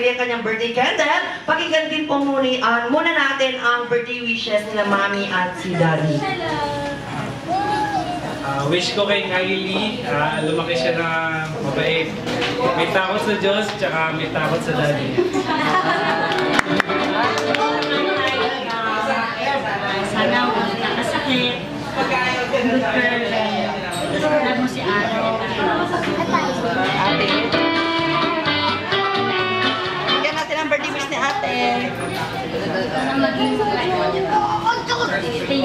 bumili ang kanyang birthday candle, pakinggan din po muna natin ang birthday wishes nila Mami at si Daddy. Wish ko kay Kylie, lumaki siya na mabait. May takot sa Diyos, tsaka may takot sa Daddy. Sana wala nakasakit. Good girl. Love mo si Ate. Bigyan natin ang birthday wish ni Ate. Sana maging stay